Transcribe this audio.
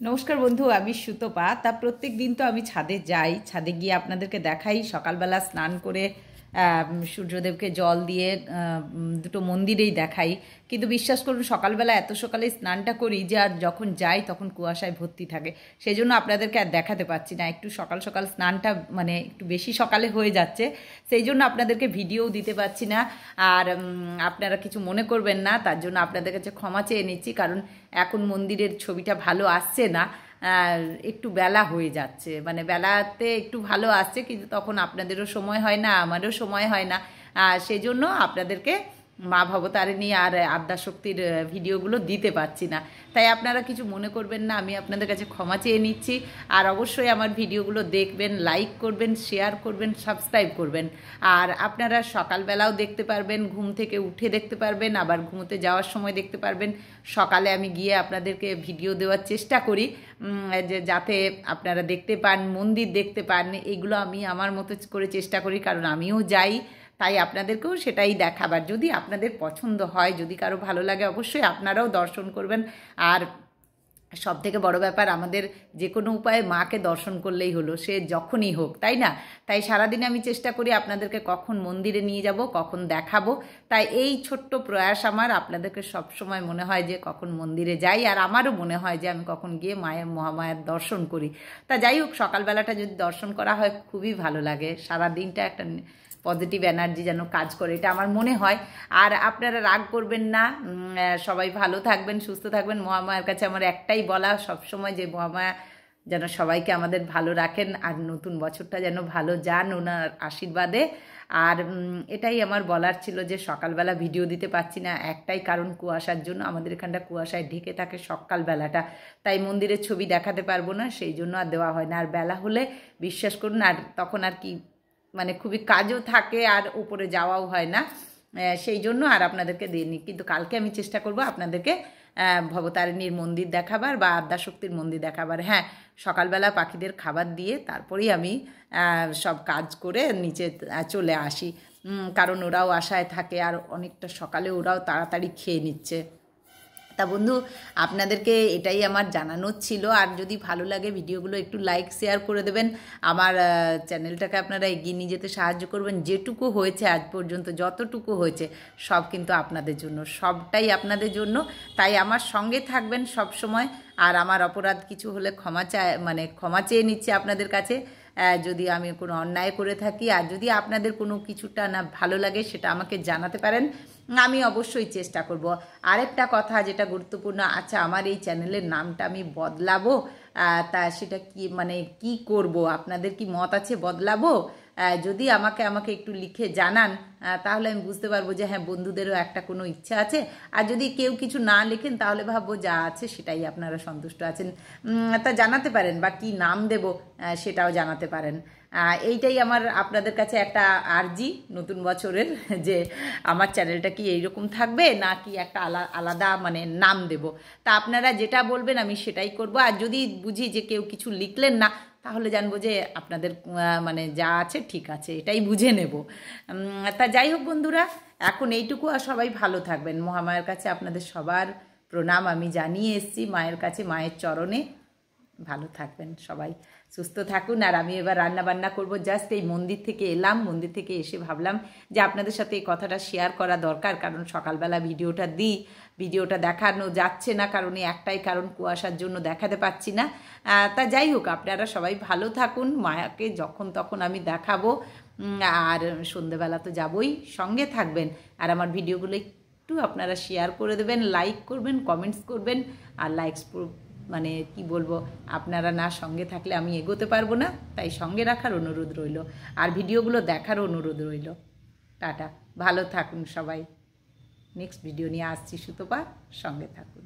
নমস্কার বন্ধু, আমি সুতপা। তা প্রত্যেক দিন তো আমি ছাদে যাই, ছাদে গিয়ে আপনাদেরকে দেখাই সকালবেলা স্নান করে সূর্যদেবকে জল দিয়ে দুটো মন্দিরেই দেখাই। কিন্তু বিশ্বাস করুন, সকালবেলা এত সকালে স্নানটা করি যে আর যখন যাই তখন কুয়াশায় ভর্তি থাকে। সেই জন্য আপনাদেরকে আর দেখাতে পারছি না। একটু সকাল সকাল স্নানটা মানে একটু বেশি সকালে হয়ে যাচ্ছে, সেই জন্য আপনাদেরকে ভিডিও দিতে পারছি না। আর আপনারা কিছু মনে করবেন না, তার জন্য আপনাদের কাছে ক্ষমা চেয়ে নিচ্ছি। কারণ এখন মন্দিরের ছবিটা ভালো আসছে না, একটু বেলা হয়ে যাচ্ছে, মানে বেলাতে একটু ভালো আসছে, কিন্তু তখন আপনাদেরও সময় হয় না, আমারও সময় হয় না। সেই জন্য আপনাদেরকে মা ভবতারিণী আর আদ্যাশক্তির ভিডিওগুলো দিতে পারছি না। তাই আপনারা কিছু মনে করবেন না, আমি আপনাদের কাছে ক্ষমা চেয়ে নিচ্ছি। আর অবশ্যই আমার ভিডিওগুলো দেখবেন, লাইক করবেন, শেয়ার করবেন, সাবস্ক্রাইব করবেন। আর আপনারা সকালবেলাও দেখতে পারবেন, ঘুম থেকে উঠে দেখতে পারবেন, আবার ঘুমোতে যাওয়ার সময় দেখতে পারবেন। সকালে আমি গিয়ে আপনাদেরকে ভিডিও দেওয়ার চেষ্টা করি, যে যাতে আপনারা দেখতে পান, মন্দির দেখতে পান। এগুলো আমি আমার মতো করে চেষ্টা করি, কারণ আমিও যাই। তাই আপনাদেরকেও সেটাই দেখাবার। যদি আপনাদের পছন্দ হয়, যদি কারো ভালো লাগে, অবশ্যই আপনারাও দর্শন করবেন। আর সব থেকে বড় ব্যাপার, আমাদের যে কোনো উপায়ে মাকে দর্শন করলেই হলো, সে যখনই হোক, তাই না? তাই সারাদিনে আমি চেষ্টা করি আপনাদেরকে কখন মন্দিরে নিয়ে যাব, কখন দেখাবো। তাই এই ছোট্ট প্রয়াস আমার, আপনাদেরকে সবসময় মনে হয় যে কখন মন্দিরে যাই, আর আমারও মনে হয় যে আমি কখন গিয়ে মায়ের মহামায়ার দর্শন করি। তা যাই হোক, সকালবেলাটা যদি দর্শন করা হয় খুবই ভালো লাগে। সারাদিনটা একটা পজিটিভ এনার্জি যেন কাজ করে, এটা আমার মনে হয়। আর আপনারা রাগ করবেন না, সবাই ভালো থাকবেন, সুস্থ থাকবেন। মহামায়ার কাছে আমার একটাই বলা সবসময়, যে মহামায়া যেন সবাইকে আমাদের ভালো রাখেন, আর নতুন বছরটা যেন ভালো যান ওনার আশীর্বাদে। আর এটাই আমার বলার ছিল, যে সকালবেলা ভিডিও দিতে পারছি না, একটাই কারণ, কুয়াশার জন্য। আমাদের এখানটা কুয়াশায় ঢেকে থাকে সকালবেলাটা, তাই মন্দিরের ছবি দেখাতে পারবো না, সেই জন্য আর দেওয়া হয় না। আর বেলা হলে বিশ্বাস করুন, আর তখন আর কি, মানে খুবই কাজও থাকে আর উপরে যাওয়াও হয় না, সেই জন্য আর আপনাদেরকে দিইনি। কিন্তু কালকে আমি চেষ্টা করব আপনাদেরকে ভবতারিণীর মন্দির দেখাবার বা আদ্যাশক্তির মন্দির দেখাবার। হ্যাঁ, সকালবেলা পাখিদের খাবার দিয়ে তারপরেই আমি সব কাজ করে নিচে চলে আসি, কারণ ওরাও আশায় থাকে, আর অনেকটা সকালে ওরাও তাড়াতাড়ি খেয়ে নিচ্ছে। তা বন্ধু, আপনাদেরকে এটাই আমার জানানোর ছিল। আর যদি ভালো লাগে ভিডিওগুলো একটু লাইক শেয়ার করে দেবেন, আমার চ্যানেলটাকে আপনারা এগিয়ে নিয়ে যেতে সাহায্য করবেন। যেটুকু হয়েছে আজ পর্যন্ত, যতটুকু হয়েছে, সব কিন্তু আপনাদের জন্য, সবটাই আপনাদের জন্য। তাই আমার সঙ্গে থাকবেন সব সময়। আর আমার অপরাধ কিছু হলে ক্ষমা চেয়ে নিচ্ছি আপনাদের কাছে, যদি আমি কোনো অন্যায় করে থাকি। আর যদি আপনাদের কোনো কিছুটা না ভালো লাগে, সেটা আমাকে জানাতে পারেন, আমি অবশ্যই চেষ্টা করব। আরেকটা কথা যেটা গুরুত্বপূর্ণ, আচ্ছা, আমার এই চ্যানেলের নামটা আমি বদলাবো, তা সেটা কি, মানে কি করব, আপনাদের কি মত আছে বদলাবো? যদি আমাকে একটু লিখে জানান, তাহলে আমি বুঝতে পারবো যে হ্যাঁ, বন্ধুদেরও একটা কোনো ইচ্ছা আছে। আর যদি কেউ কিছু না লেখেন, তাহলে ভাববো যা আছে সেটাই আপনারা সন্তুষ্ট আছেন। তা জানাতে পারেন, বা কি নাম দেব সেটাও জানাতে পারেন। এইটাই আমার আপনাদের কাছে একটা আর্জি নতুন বছরের, যে আমার চ্যানেলটা কি এইরকম থাকবে, না কি একটা আলাদা মানে নাম দেব। তা আপনারা যেটা বলবেন আমি সেটাই করব। আর যদি বুঝি যে কেউ কিছু লিখলেন না, তাহলে জানবো যে আপনাদের মানে যা আছে ঠিক আছে, এটাই বুঝে নেব। তা যাই হোক বন্ধুরা, এখন এইটুকু। আর সবাই ভালো থাকবেন। মহামায়ের কাছে আপনাদের সবার প্রণাম আমি জানিয়ে এসেছি, মায়ের কাছে, মায়ের চরণে। ভালো থাকবেন সবাই, সুস্থ থাকুন। আর আমি এবার রান্না বান্না করবো। জাস্ট এই মন্দির থেকে এলাম, মন্দির থেকে এসে ভাবলাম যে আপনাদের সাথে এই কথাটা শেয়ার করা দরকার, কারণ সকালবেলা ভিডিওটা দেখানো যাচ্ছে না, কারণ একটাই কারণ, কুয়াশার জন্য দেখাতে পাচ্ছি না। তা যাই হোক, আপনারা সবাই ভালো থাকুন। মায়াকে যখন তখন আমি দেখাবো, আর সন্ধেবেলা তো যাবই, সঙ্গে থাকবেন। আর আমার ভিডিওগুলো একটু আপনারা শেয়ার করে দেবেন, লাইক করবেন, কমেন্টস করবেন। আর লাইকস, মানে কি বলবো, আপনারা না সঙ্গে থাকলে আমি এগোতে পারবো না, তাই সঙ্গে রাখার অনুরোধ রইল, আর ভিডিওগুলো দেখার অনুরোধ রইল। টাটা, ভালো থাকুন সবাই। নেক্সট ভিডিও নিয়ে আসছি সুতপা, সঙ্গে থাকুন।